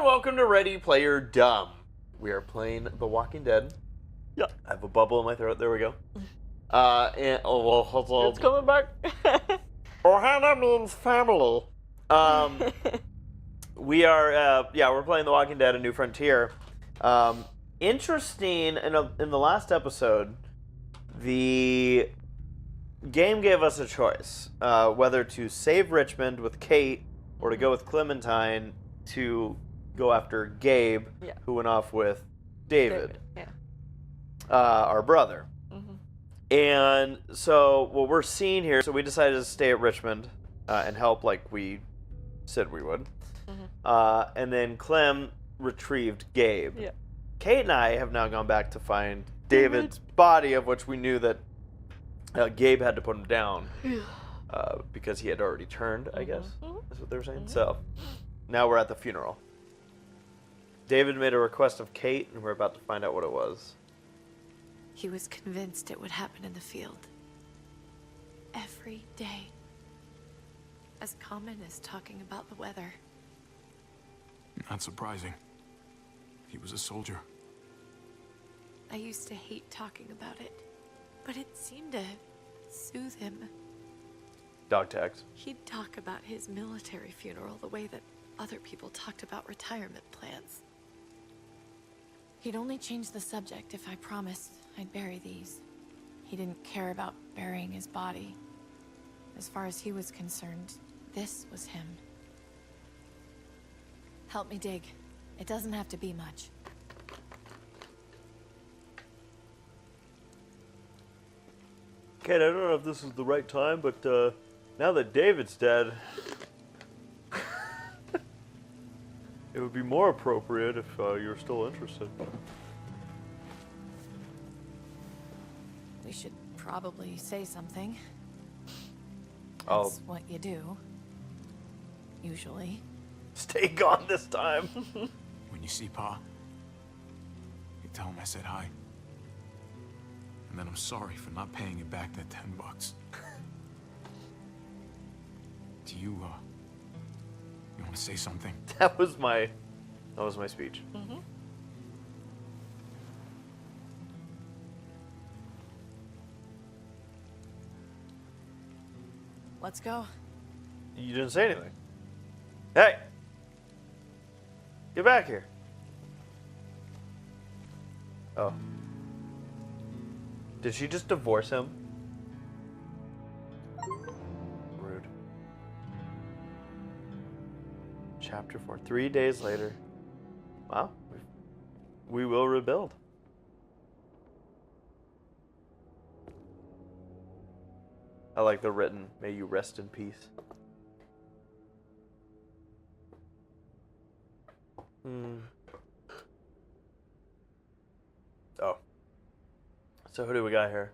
welcome to Ready Player Dumb. We are playing The Walking Dead. Yeah. I have a bubble in my throat. There we go. It's coming back. Ohana means family. We're playing The Walking Dead: A New Frontier. Interesting. In the last episode, the game gave us a choice whether to save Richmond with Kate or to go with Clementine to go after Gabe, who went off with David. Our brother. Mm-hmm. And so what we're seeing here, so we decided to stay at Richmond and help like we said we would. Mm-hmm. And then Clem retrieved Gabe. Yeah. Kate and I have now gone back to find David's body, of which we knew that Gabe had to put him down because he had already turned, I guess. That's what they were saying. So now we're at the funeral. David made a request of Kate, and we're about to find out what it was. He was convinced it would happen in the field. Every day. As common as talking about the weather. Not surprising. He was a soldier. I used to hate talking about it, but it seemed to soothe him. Dog tags. He'd talk about his military funeral the way that other people talked about retirement plans. He'd only change the subject if I promised I'd bury these. He didn't care about burying his body. As far as he was concerned, this was him. Help me dig. It doesn't have to be much. Kate, I don't know if this is the right time, but now that David's dead, it would be more appropriate if you're still interested. We should probably say something. I'll That's what you do. Usually. stay gone this time. When you see Pa, you tell him I said hi. And then I'm sorry for not paying you back that $10. Do you want to say something? That was my speech. Mm-hmm. Let's go. You didn't say anything. Hey! Get back here. Oh. Did she just divorce him? Rude. Chapter 4. 3 days later. Wow. We will rebuild. I like the written, may you rest in peace. Oh. So who do we got here?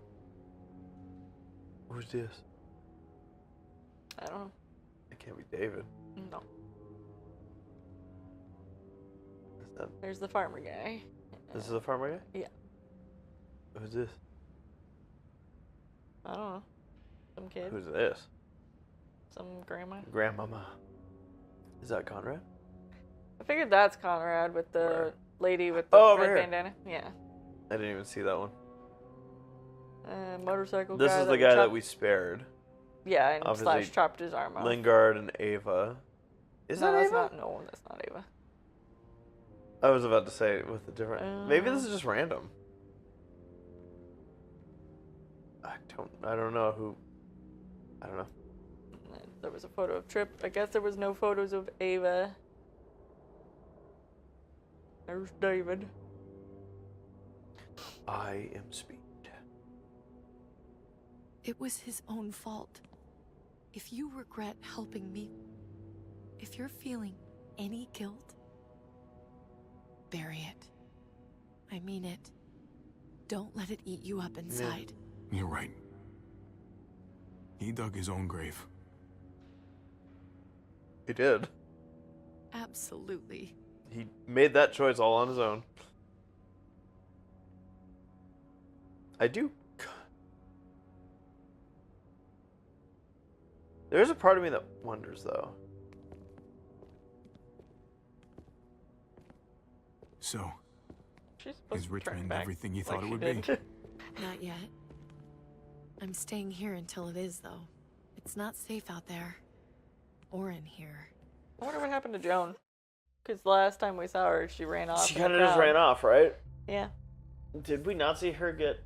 Who's this? I don't know. It can't be David. No. Is that, There's the farmer guy. this is a farmer guy? Yeah. Who's this? I don't know. Some kid. Who's this? Some grandma. Grandmama. Is that Conrad? I figured that's Conrad with the Where? lady with the Oh, over red here. bandana. Yeah. I didn't even see that one. Motorcycle This guy. is the guy that chopped- we spared. Yeah, and obviously slash chopped his arm off. Lingard and Ava. Is no, that that's Ava? not. No, that's not Ava. I was about to say it with a different. Maybe this is just random. I don't know who. I don't know. There was a photo of Trip. I guess there was no photos of Ava. There's David. I am Speed. It was his own fault. If you regret helping me, if you're feeling any guilt, bury it. I mean it. Don't let it eat you up inside. You're right. He dug his own grave. He did. Absolutely. He made that choice all on his own. I do. There's a part of me that wonders, though. So, She's supposed is to turn Richmond back everything you like thought it she would did. be? Not yet. I'm staying here until it is, though. It's not safe out there. Or in here. I wonder what happened to Joan. Because last time we saw her, she ran off. She in the kind of just crowd. ran off, right? Yeah. Did we not see her get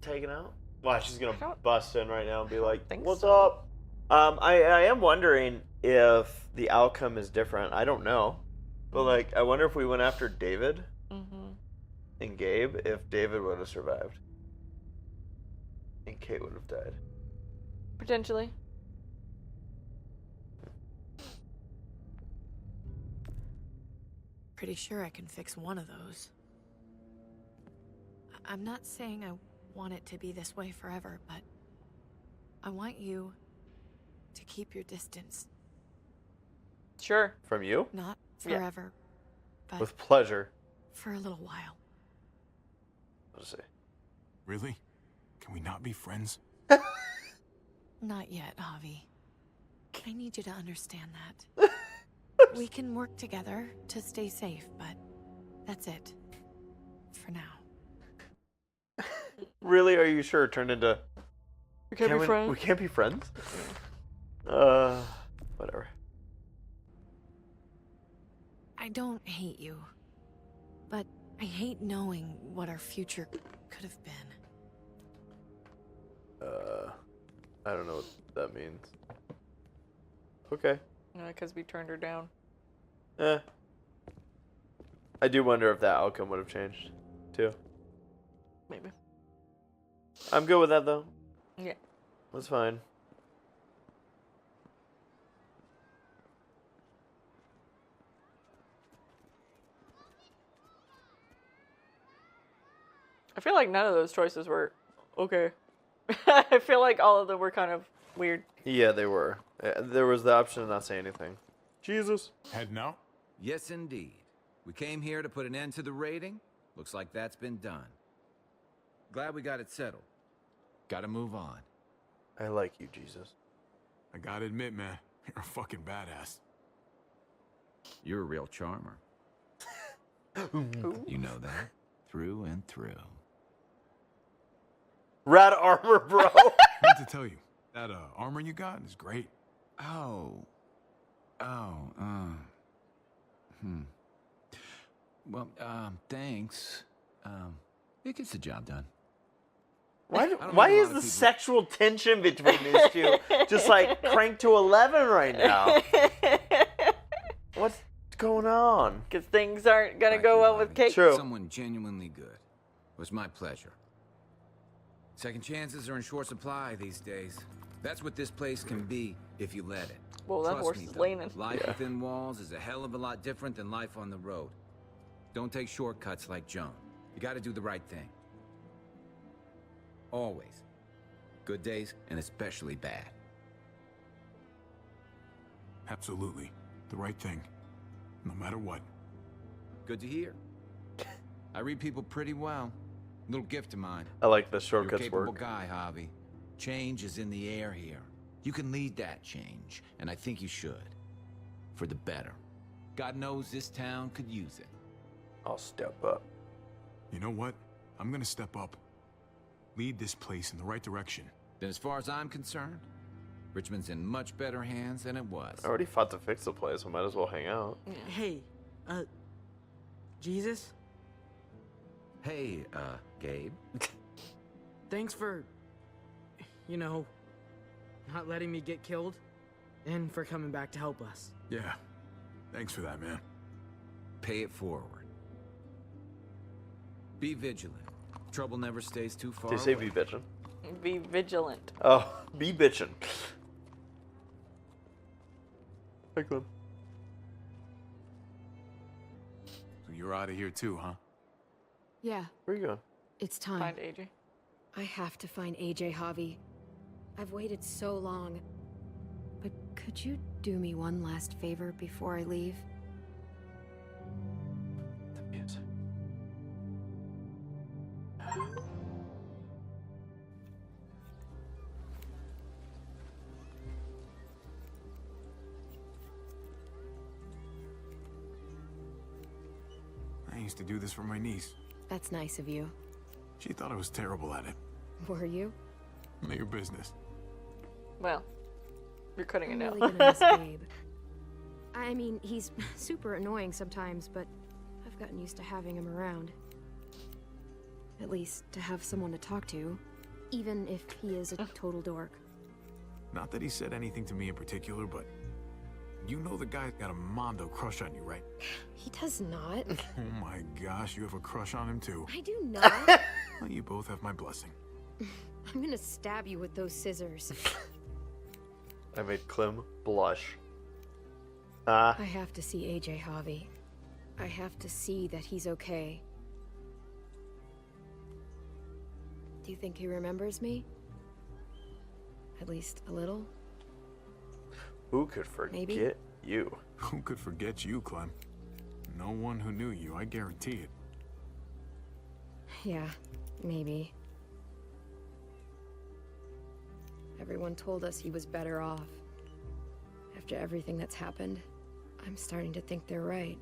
taken out? Wow, she's gonna I don't bust in right now and be like, think "What's so. up?" I am wondering if the outcome is different. I don't know, but like, I wonder if we went after David Mm-hmm. and Gabe, if David would have survived, and Kate would have died. Potentially. Pretty sure I can fix one of those. I'm not saying I want it to be this way forever, but I want you to keep your distance. Sure. From you, Not Yeah. forever, but with pleasure. for a little while. Let's see. Really? Can we not be friends? Not yet, Javi. I need you to understand that. We can work together to stay safe, but that's it. For now. Really? Are you sure? It turned into. We can't be friends. We can't be friends. Whatever. I don't hate you, but I hate knowing what our future could have been. I don't know what that means. Okay. Because we turned her down. I do wonder if that outcome would have changed, too. Maybe. I'm good with that, though. Yeah. That's fine. I feel like none of those choices were okay. I feel like all of them were kind of weird. Yeah, they were. There was the option to not say anything. Jesus. Heading out? Yes, indeed. We came here to put an end to the raiding. Looks like that's been done. Glad we got it settled. Gotta move on. I like you, Jesus. I gotta admit, man, you're a fucking badass. You're a real charmer. You know that? Through and through. Rad armor, bro. I have to tell you, that armor you got is great. Oh. Well, thanks. It gets the job done. Why know is a lot the of people- sexual tension between these two just like cranked to 11 right now? What's going on? Because things aren't going to Thank go you, well with Bobby. Kate. True. Someone genuinely good. It was my pleasure. Second chances are in short supply these days. That's what this place can be if you let it. Whoa, that Trust horse me, is though, leaning. life within walls is a hell of a lot different than life on the road. Don't take shortcuts like Joan. You gotta do the right thing. Always. Good days, and especially bad. Absolutely. The right thing. No matter what. Good to hear. I read people pretty well. Little gift of mine. I like the You're a shortcuts capable work. guy, Javi. Change is in the air here. You can lead that change, and I think you should. For the better. God knows this town could use it. I'll step up. You know what? I'm gonna step up. Lead this place in the right direction. Then as far as I'm concerned, Richmond's in much better hands than it was. I already fought to fix the place. I might as well hang out. Hey, Jesus? Hey, Gabe. Thanks for, you know, not letting me get killed, and for coming back to help us. Yeah. Thanks for that, man. Pay it forward. Be vigilant. Trouble never stays too far Did you say away. be bitchin'? Be vigilant. Oh, be bitchin'. Hi, Clem. So you're out of here too, huh? Yeah, Where you going? it's time. Find AJ. I have to find AJ, Javi. I've waited so long. But could you do me one last favor before I leave? The music. I used to do this for my niece. That's nice of you. She thought I was terrible at it. Were you? None of your business. Well, you're cutting it I'm now. really gonna miss Gabe. I mean, he's super annoying sometimes, but I've gotten used to having him around. At least to have someone to talk to, even if he is a total dork. Not that he said anything to me in particular, but you know the guy's got a Mondo crush on you, right? He does not. Oh my gosh, you have a crush on him too. I do not. Well, you both have my blessing. I'm gonna stab you with those scissors. I made Clem blush. I have to see AJ Javi. I have to see that he's okay. Do you think he remembers me? At least a little? Who could forget Maybe. you? Who could forget you, Clem? No one who knew you, I guarantee it. Yeah, maybe. Everyone told us he was better off. After everything that's happened, I'm starting to think they're right.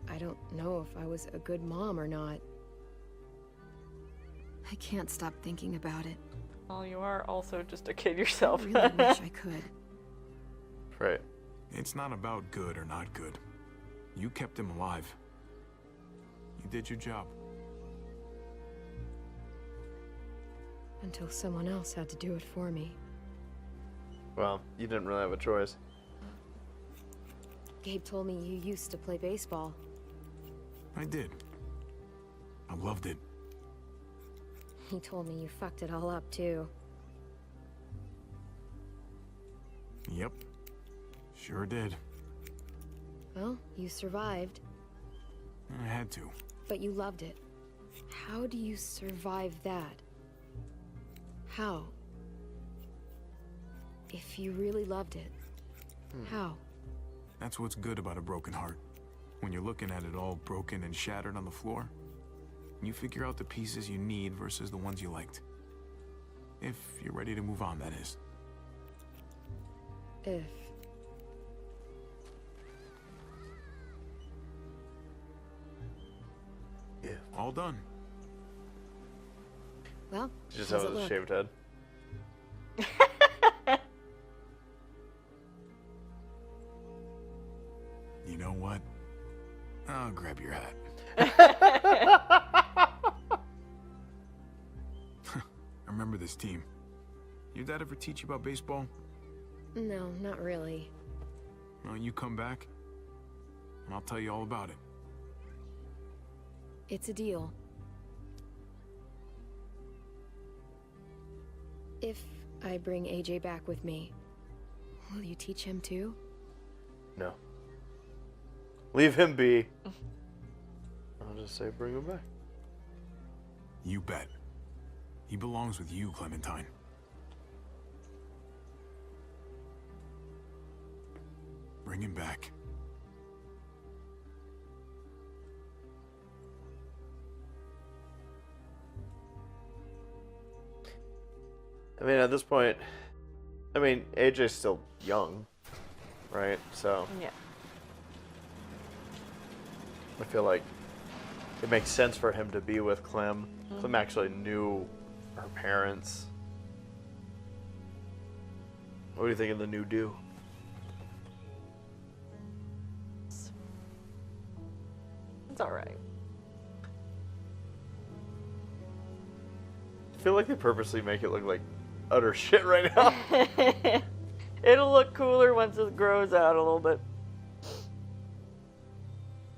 I don't know if I was a good mom or not. I can't stop thinking about it. Well, you are also just a kid yourself. I really wish I could. Right. It's not about good or not good. You kept him alive. You did your job. Until someone else had to do it for me. Well, you didn't really have a choice. Gabe told me you used to play baseball. I did. I loved it. He told me you fucked it all up, too. Yep. Sure did. Well, you survived, I had to. but you loved it. How do you survive that? How? If you really loved it, how? That's what's good about a broken heart. When you're looking at it all broken and shattered on the floor, you figure out the pieces you need versus the ones you liked. If you're ready to move on, that is. If. Yeah. All done. Well, You just how's have it a look? shaved head. You know what? I'll grab your hat. I remember this team. Your dad ever teach you about baseball? No, not really. Well, you come back, and I'll tell you all about it. It's a deal. If I bring AJ back with me, will you teach him too? No. Leave him be. I'll just say bring him back. You bet. He belongs with you, Clementine. Bring him back. I mean, at this point, AJ's still young, right? So Yeah. I feel like it makes sense for him to be with Clem. Clem actually knew her parents. What do you think of the new do? It's alright. I feel like they purposely make it look like utter shit right now. It'll look cooler once it grows out a little bit.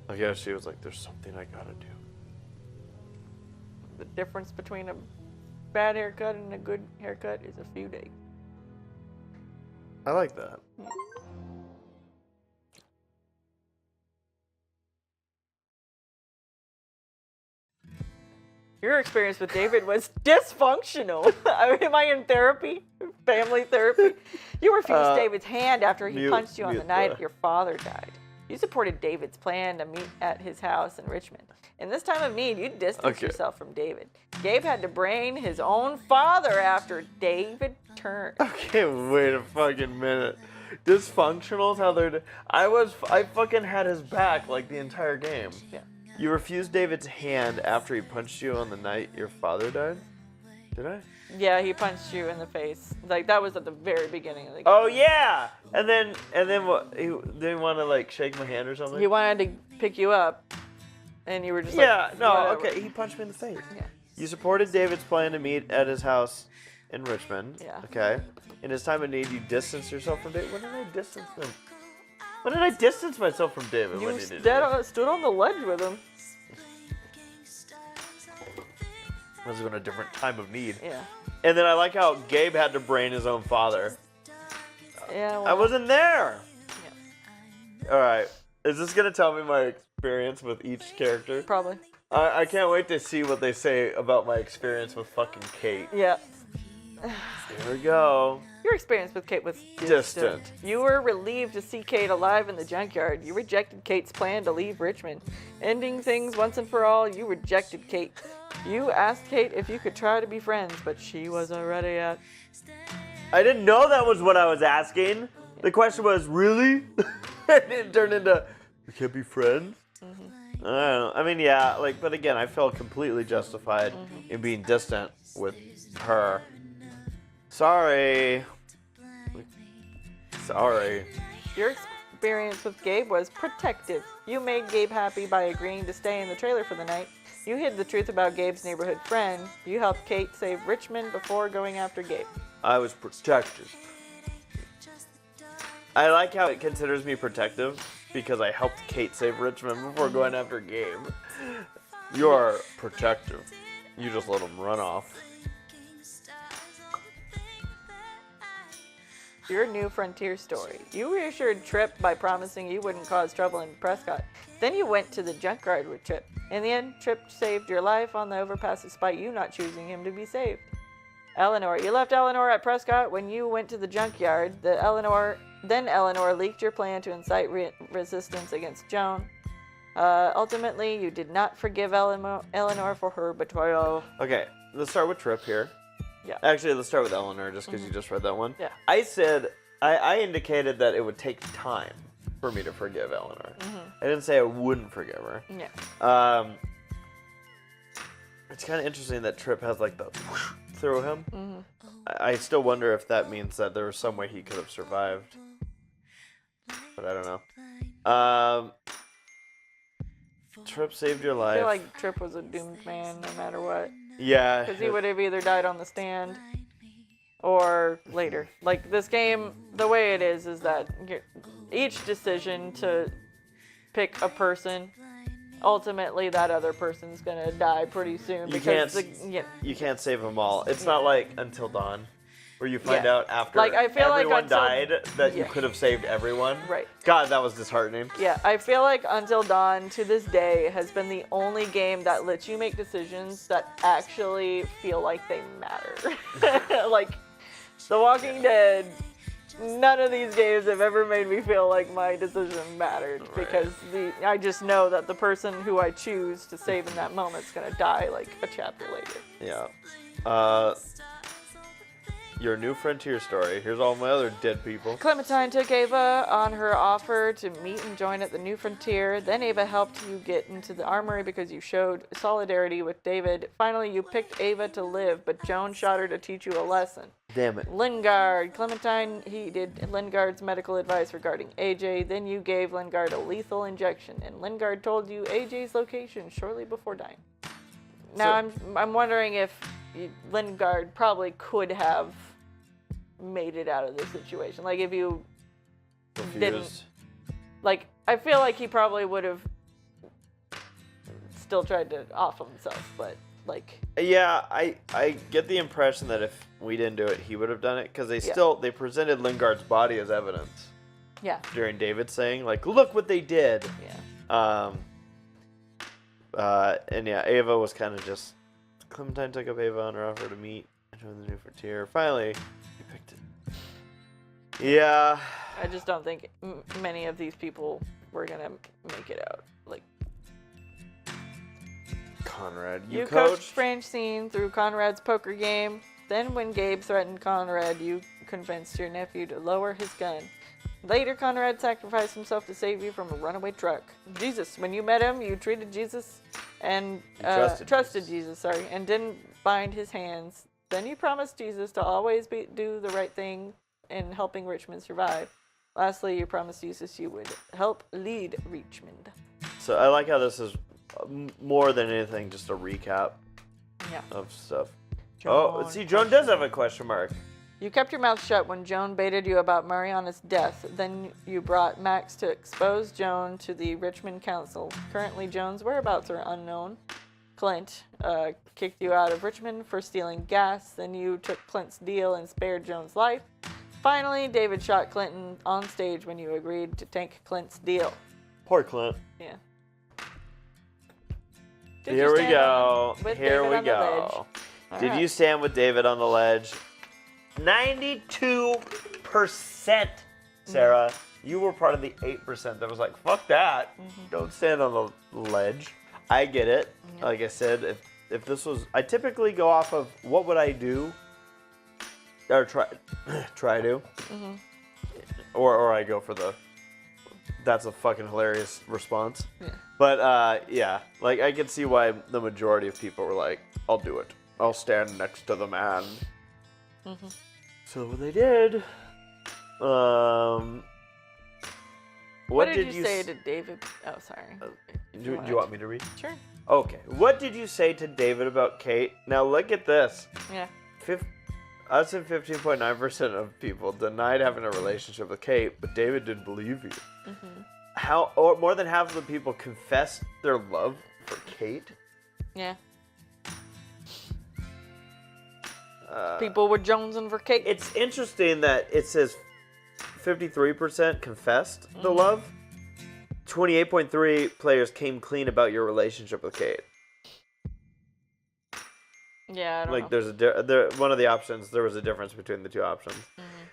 I guess she was like, there's something I gotta do. The difference between a bad haircut and a good haircut is a few days. I like that. Your experience with David was dysfunctional. Am I in therapy? Family therapy? You refused David's hand after he punched you on the night your father died. You supported David's plan to meet at his house in Richmond. In this time of need, you distanced yourself from David. Gabe had to brain his own father after David turned. Okay, wait a fucking minute. Dysfunctional is how they're. I fucking had his back like the entire game. Yeah. You refused David's hand after he punched you on the night your father died? Did I? Yeah, he punched you in the face. Like, that was at the very beginning of the game. Oh yeah! And then what? He didn't want to like shake my hand or something? He wanted to pick you up, and you were just Yeah, like, no, whatever. okay, he punched me in the face. Yeah. You supported David's plan to meet at his house in Richmond. Yeah. Okay. In his time of need, you distanced yourself from David. When did I distance him? When did I distance myself from David? You When did it? stood on the ledge with him. Must have been a different time of need. Yeah. And then I like how Gabe had to brain his own father. Yeah. Well, I wasn't there. Yeah. All right. Is this gonna tell me my experience with each character? Probably. I can't wait to see what they say about my experience with fucking Kate. Yeah. Here we go. Your experience with Kate was distant. You were relieved to see Kate alive in the junkyard. You rejected Kate's plan to leave Richmond. Ending things once and for all, you rejected Kate. You asked Kate if you could try to be friends, but she wasn't ready yet. I didn't know that was what I was asking. The question was, really? It didn't turn into, we can't be friends? I don't know. I mean, yeah, like, but again, I felt completely justified in being distant with her. Sorry. Sorry. Your experience with Gabe was protective. You made Gabe happy by agreeing to stay in the trailer for the night. You hid the truth about Gabe's neighborhood friend. You helped Kate save Richmond before going after Gabe. I was protective. I like how it considers me protective because I helped Kate save Richmond before going after Gabe. You are protective. You just let him run off. Your new frontier story. You reassured Tripp by promising you wouldn't cause trouble in Prescott. Then you went to the junkyard with Tripp. In the end, Tripp saved your life on the overpass despite you not choosing him to be saved. Eleanor. You left Eleanor at Prescott when you went to the junkyard. Then Eleanor leaked your plan to incite resistance against Joan. Ultimately, you did not forgive Eleanor for her betrayal. Okay, let's start with Tripp here. Yeah. Actually, let's start with Eleanor just because you just read that one. Yeah. I said, I indicated that it would take time for me to forgive Eleanor. I didn't say I wouldn't forgive her. Yeah. It's kind of interesting that Tripp has like the whoosh through him. I still wonder if that means that there was some way he could have survived. But I don't know. Tripp saved your life. I feel like Tripp was a doomed man no matter what. Yeah. Because he would have either died on the stand or later. Like, this game, the way it is that each decision to pick a person, ultimately that other person's going to die pretty soon. You can't save them all. It's not like Until Dawn, where you find out after like, I feel everyone like died that you could have saved everyone. Right. God, that was disheartening. Yeah, I feel like Until Dawn, to this day, has been the only game that lets you make decisions that actually feel like they matter. Like, The Walking Dead, none of these games have ever made me feel like my decision mattered. Right. Because I just know that the person who I choose to save in that moment is going to die like a chapter later. Yeah. Your new frontier story. Here's all my other dead people. Clementine took Ava on her offer to meet and join at the New Frontier. Then Ava helped you get into the armory because you showed solidarity with David. Finally, you picked Ava to live, but Joan shot her to teach you a lesson. Damn it. Lingard. Clementine heeded Lingard's medical advice regarding AJ. Then you gave Lingard a lethal injection, and Lingard told you AJ's location shortly before dying. Now, I'm wondering if Lingard probably could have made it out of this situation. Like, if you didn't, like, I feel like he probably would have still tried to off himself, but like, yeah, I get the impression that if we didn't do it, he would have done it, because they presented Lingard's body as evidence. Yeah. During David's saying, like, look what they did. Yeah. And yeah, Ava was kind of just, Clementine took up Ava on her offer to meet and join the New Frontier. Finally, you picked it. Yeah. I just don't think many of these people were gonna make it out. Like, Conrad, you coached Francine through Conrad's poker game. Then when Gabe threatened Conrad, you convinced your nephew to lower his gun. Later, Conrad sacrificed himself to save you from a runaway truck. Jesus, when you met him, you treated Jesus and trusted Jesus, and didn't bind his hands. Then you promised Jesus to always do the right thing in helping Richmond survive. Lastly, you promised Jesus you would help lead Richmond. So I like how this is more than anything just a recap of stuff. Joan does have a question mark. You kept your mouth shut when Joan baited you about Mariana's death. Then you brought Max to expose Joan to the Richmond Council. Currently, Joan's whereabouts are unknown. Clint kicked you out of Richmond for stealing gas. Then you took Clint's deal and spared Joan's life. Finally, David shot Clinton on stage when you agreed to take Clint's deal. Poor Clint. Yeah. Here we go. Did you stand with David on the ledge? 92%, Sarah. You were part of the 8% that was like, fuck that. Don't stand on the ledge. I get it. Like I said, if this was, I typically go off of what would I do, or try to, or I go for the, that's a fucking hilarious response. Yeah. But like I can see why the majority of people were like, I'll do it. I'll stand next to the man. So they did. What did you say to David? Oh, sorry. Do you want me to read? Sure. Okay. What did you say to David about Kate? Now look at this. Yeah. Us and 15.9% of people denied having a relationship with Kate, but David didn't believe you. Or more than half of the people confessed their love for Kate. Yeah. People were jonesing for Kate. It's interesting that it says 53% confessed the love. 28.3 players came clean about your relationship with Kate. Yeah, I don't know. There's one of the options, there was a difference between the two options.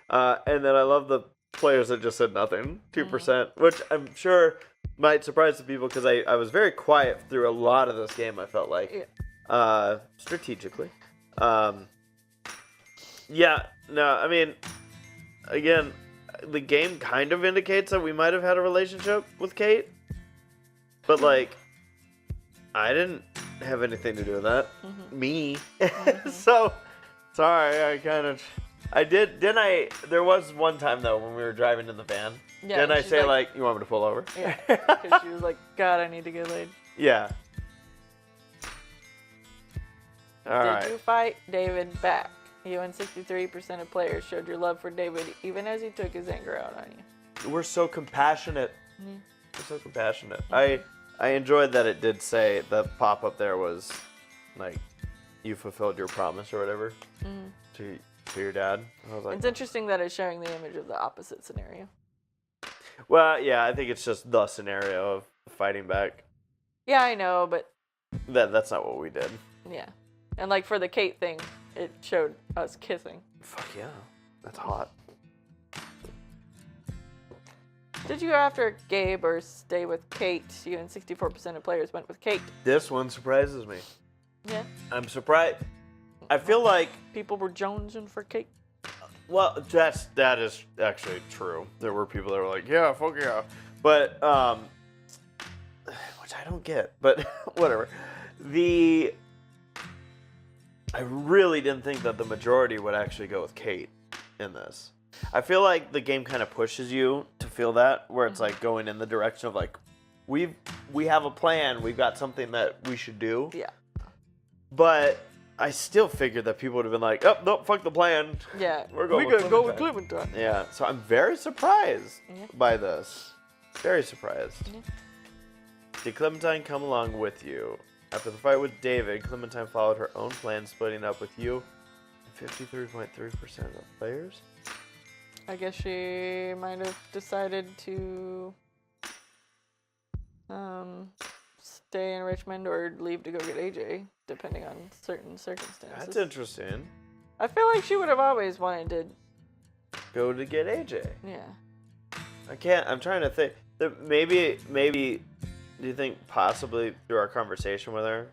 And then I love the players that just said nothing, 2%, which I'm sure might surprise some people because I was very quiet through a lot of this game, I felt like. Strategically. Yeah, no, I mean, again, the game kind of indicates that we might have had a relationship with Kate, but like, I didn't have anything to do with that. Me. So, sorry, there was one time though when we were driving in the van. Yeah, didn't I say like, you want me to pull over? Yeah, because she was like, God, I need to get laid. Yeah. Did you fight David back? You and 63% of players showed your love for David even as he took his anger out on you. We're so compassionate. We're so compassionate. I enjoyed that it did say the pop-up there was like, you fulfilled your promise or whatever to your dad. I was like, it's interesting that it's showing the image of the opposite scenario. Well, yeah, I think it's just the scenario of fighting back. Yeah, I know, but that's not what we did. Yeah. And like for the Kate thing, it showed us kissing. Fuck yeah. That's hot. Did you go after Gabe or stay with Kate? You and 64% of players went with Kate. This one surprises me. Yeah. I'm surprised. I feel like people were jonesing for Kate. Well, that is actually true. There were people that were like, yeah, fuck yeah. But, which I don't get, but whatever. I really didn't think that the majority would actually go with Kate in this. I feel like the game kind of pushes you to feel that, where it's like going in the direction of like, we have a plan, we've got something that we should do. Yeah. But I still figured that people would have been like, oh, no, fuck the plan. Yeah. We're going to go with Clementine. Yeah, so I'm very surprised by this. Very surprised. Yeah. Did Clementine come along with you? After the fight with David, Clementine followed her own plan, splitting up with you and 53.3% of players. I guess she might have decided to stay in Richmond or leave to go get AJ, depending on certain circumstances. That's interesting. I feel like she would have always wanted to go to get AJ. Yeah. I'm trying to think. Maybe, do you think possibly through our conversation with her?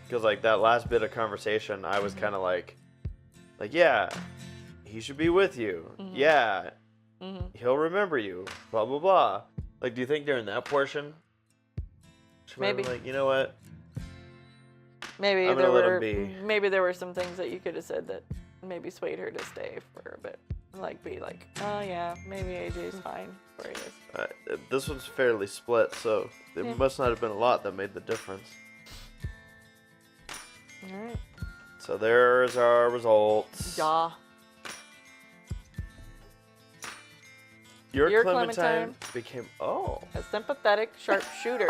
Because like that last bit of conversation, I was kind of like, yeah, he should be with you. Yeah, He'll remember you. Blah blah blah. Like, do you think during that portion, she might Maybe. be like, you know what? Maybe I'm there gonna let were him be. maybe there were some things that you could have said that maybe swayed her to stay for a bit. Like, be like, oh yeah, maybe AJ's fine where he is. This one's fairly split, so it must not have been a lot that made the difference. All right. So there's our results. Yeah. Your Clementine became a sympathetic sharpshooter.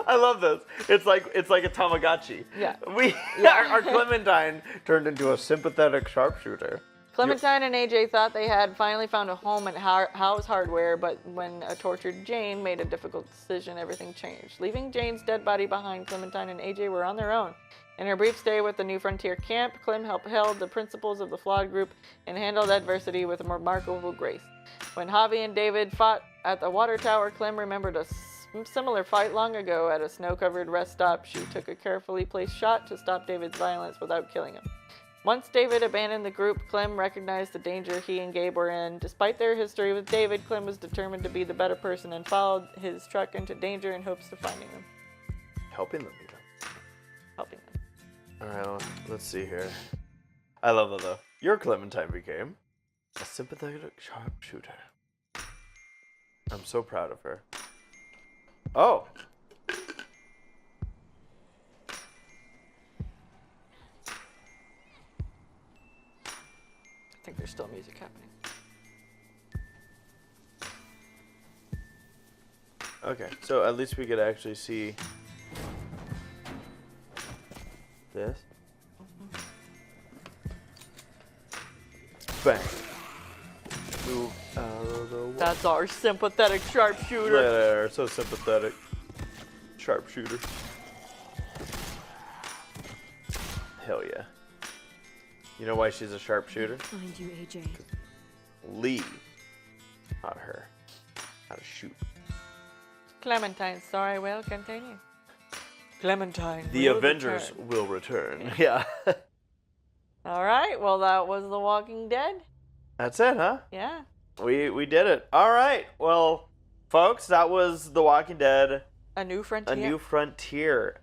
I love this. It's like a Tamagotchi. Yeah. Our Clementine turned into a sympathetic sharpshooter. Clementine and AJ thought they had finally found a home at House Hardware, but when a tortured Jane made a difficult decision, everything changed. Leaving Jane's dead body behind, Clementine and AJ were on their own. In her brief stay with the New Frontier camp, Clem upheld the principles of the flawed group and handled adversity with remarkable grace. When Javi and David fought at the water tower, Clem remembered a similar fight long ago at a snow-covered rest stop. She took a carefully placed shot to stop David's violence without killing him. Once David abandoned the group, Clem recognized the danger he and Gabe were in. Despite their history with David, Clem was determined to be the better person and followed his truck into danger in hopes of finding them. Helping them, even. Helping them. Alright, well, let's see here. I love that, though. Your Clementine became a sympathetic sharpshooter. I'm so proud of her. Oh! I think there's still music happening. Okay, so at least we could actually see this. Bang. Move out of the way. That's our sympathetic sharpshooter. There, so sympathetic. Sharpshooter. Hell yeah. You know why she's a sharpshooter? Find you, AJ. Lee taught her how to shoot. Clementine's story will continue. Clementine. The will Avengers return. will return. Yeah. All right. Well, that was The Walking Dead. That's it, huh? Yeah. We did it. All right. Well, folks, that was The Walking Dead. A New Frontier. A New Frontier.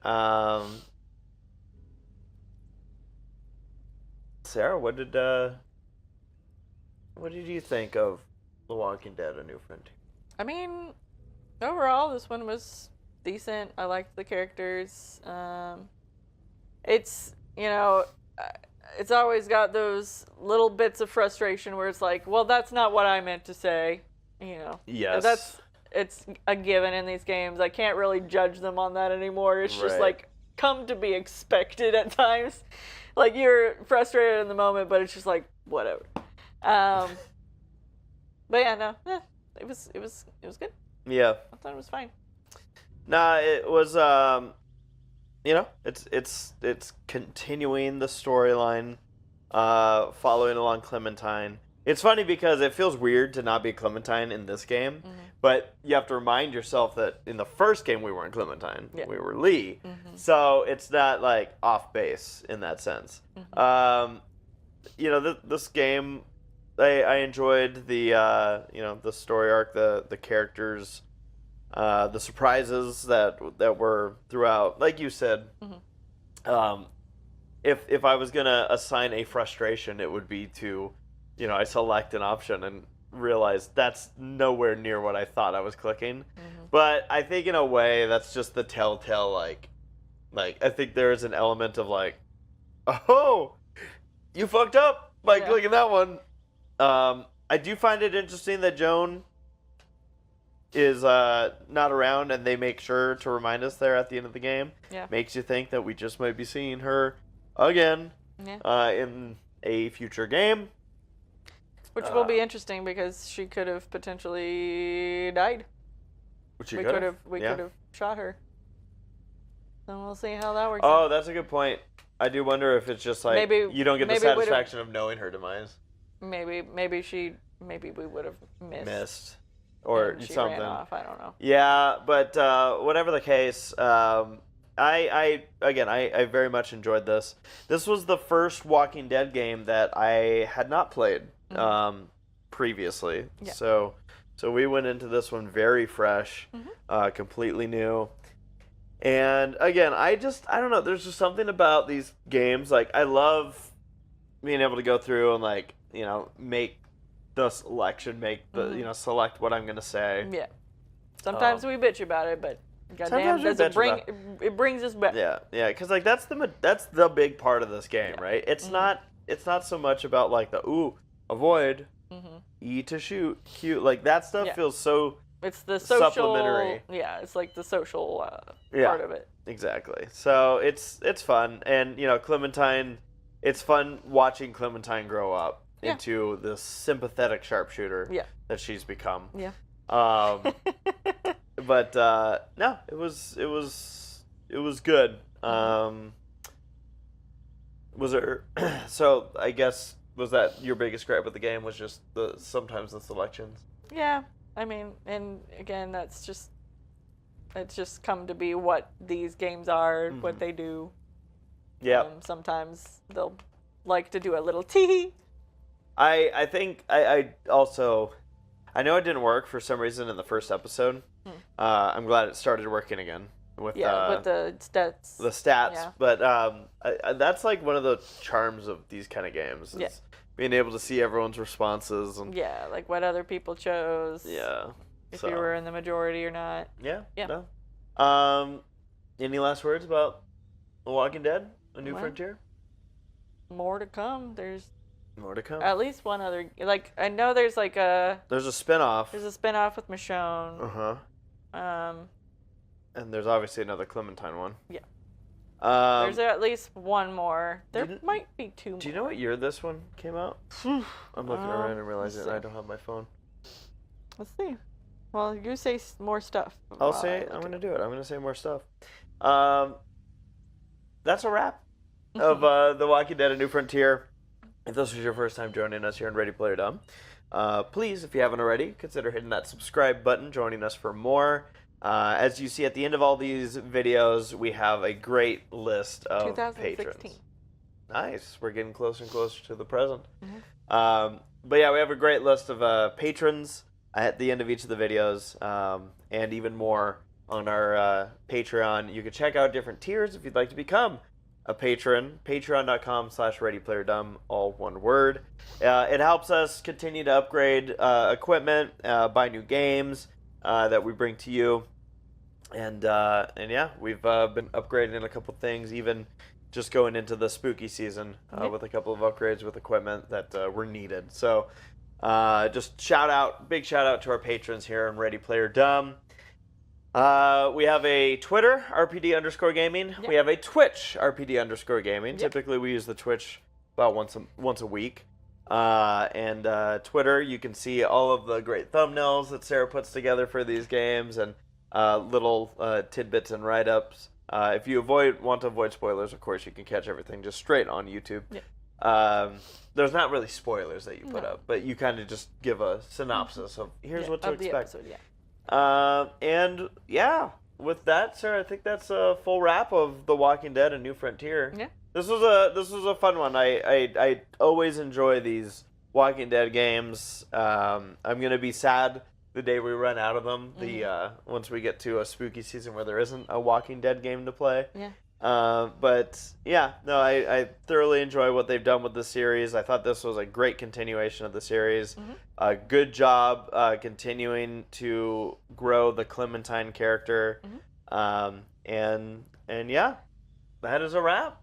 Sarah, what did you think of The Walking Dead: A New Frontier? I mean, overall, this one was decent. I liked the characters. It's, it's always got those little bits of frustration where it's like, well, that's not what I meant to say. Yes. It's a given in these games. I can't really judge them on that anymore. It's just Right. like come to be expected at times. Like you're frustrated in the moment, but it's just like whatever. But yeah, no, it was good. Yeah. I thought it was fine. Nah, it was it's continuing the storyline, following along Clementine. It's funny because it feels weird to not be Clementine in this game, but you have to remind yourself that in the first game we weren't Clementine, we were Lee. So it's not like off base in that sense. This game, I enjoyed the the story arc, the characters, the surprises that were throughout. Like you said, if I was gonna assign a frustration, it would be to I select an option and realize that's nowhere near what I thought I was clicking. But I think in a way that's just the telltale like I think there is an element of like, oh, you fucked up by clicking that one. I do find it interesting that Joan is not around and they make sure to remind us there at the end of the game. Yeah. Makes you think that we just might be seeing her again in a future game. Which will be interesting because she could have potentially died. We could have shot her. So we'll see how that works. Oh, that's a good point. I do wonder if it's just like Maybe- you don't get the maybe it would've- satisfaction of knowing her demise. Maybe we would have missed. Or and she something. ran off. I don't know. Yeah, but whatever the case, I very much enjoyed this. This was the first Walking Dead game that I had not played previously. Yeah. So we went into this one very fresh, completely new. And again, I don't know, there's just something about these games. Like, I love being able to go through and, like, you know, make the selection, select what I'm going to say. Yeah. Sometimes we bitch about it, but goddamn, it brings us back. Yeah, because, like, that's the big part of this game, right? It's not so much about, like, avoid, E to shoot, Q. Like, that stuff feels so it's the social, supplementary. Yeah, it's like the social part of it. Exactly. So it's fun, and you know, Clementine. It's fun watching Clementine grow up into this sympathetic sharpshooter that she's become. Yeah. But no, it was good. Was there? So I guess was that your biggest gripe with the game? Was just sometimes the selections? Yeah. I mean, and again, it's just come to be what these games are, what they do. Yeah. Sometimes they'll like to do a little tee. I think I also, I know it didn't work for some reason in the first episode. I'm glad it started working again with the stats. The stats, yeah. But that's like one of the charms of these kind of games. Is being able to see everyone's responses and like what other people chose. Yeah. If you were in the majority or not. Yeah. No. Any last words about The Walking Dead: A New Frontier? More to come. There's more to come. At least one other. Like, I know there's like a. There's a spinoff. There's a spinoff with Michonne. And there's obviously another Clementine one. Yeah. There's at least one more. There might be two more. Do you know what year this one came out? I'm looking around and realizing I don't have my phone. Let's see. Well, you say more stuff. I'm going to do it. I'm going to say more stuff. That's a wrap of The Walking Dead: A New Frontier. If this was your first time joining us here on Ready Player Dumb, please, if you haven't already, consider hitting that subscribe button, joining us for more. As you see at the end of all these videos, we have a great list of 2016. patrons. Nice. We're getting closer and closer to the present. But yeah, we have a great list of patrons at the end of each of the videos, and even more on our Patreon. You can check out different tiers if you'd like to become a patron. Patreon.com/ReadyPlayerDumb, all one word. It helps us continue to upgrade equipment, buy new games that we bring to you. And yeah, we've been upgrading a couple things, even just going into the spooky season with a couple of upgrades with equipment that were needed. So just big shout out to our patrons here on Ready Player Dumb. We have a Twitter, RPD_gaming. Yep. We have a Twitch, RPD_gaming. Yep. Typically we use the Twitch about once a week. And Twitter, you can see all of the great thumbnails that Sarah puts together for these games and little tidbits and write-ups. If you want to avoid spoilers, of course, you can catch everything just straight on YouTube. Yeah. There's not really spoilers that you put up, but you kind of just give a synopsis of here's what to expect. The episode, and yeah, with that, Sarah, I think that's a full wrap of The Walking Dead: A New Frontier. Yeah. This was a fun one. I always enjoy these Walking Dead games. I'm gonna be sad the day we run out of them. Once we get to a spooky season where there isn't a Walking Dead game to play. Yeah. But yeah, no, I thoroughly enjoy what they've done with the series. I thought this was a great continuation of the series. Good job continuing to grow the Clementine character. And yeah, that is a wrap.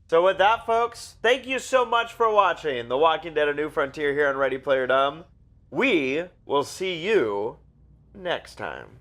So with that, folks, thank you so much for watching The Walking Dead: A New Frontier here on Ready Player Dumb. We will see you next time.